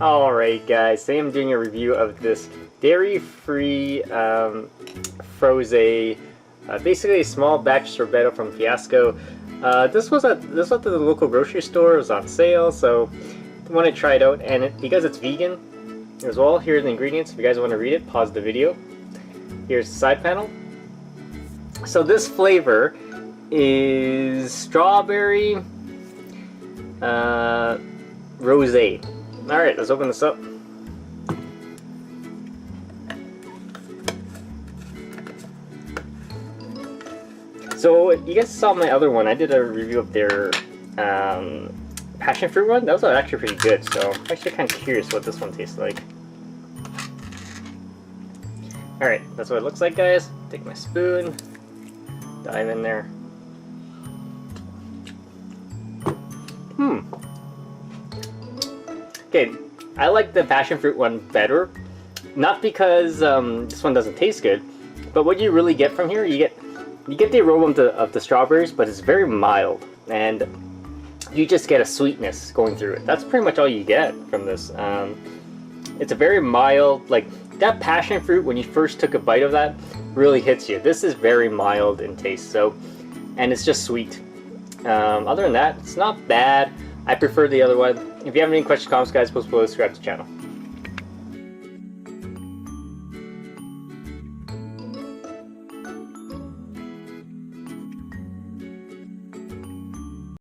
Alright guys, today I'm doing a review of this dairy-free Frose, basically a small batch sorbetto from Fiasco. This was at the local grocery store. It was on sale, so I want to try it out. And because it's vegan as well, here are the ingredients. If you guys want to read it, pause the video. Here's the side panel. So this flavor is strawberry rosé. Alright, let's open this up. So, you guys saw my other one. I did a review of their passion fruit one. That was actually pretty good, so I'm actually kind of curious what this one tastes like. Alright, that's what it looks like, guys. Take my spoon, dive in there. Okay, I like the passion fruit one better. Not because this one doesn't taste good, but what you really get from here, you get the aroma of the strawberries, but it's very mild, and you just get a sweetness going through it. That's pretty much all you get from this. It's a very mild, like that passion fruit, when you first took a bite of that, really hits you. This is very mild in taste, so, and it's just sweet. Other than that, it's not bad. I prefer the other one. If you have any questions, comments, guys, post below, subscribe to the channel.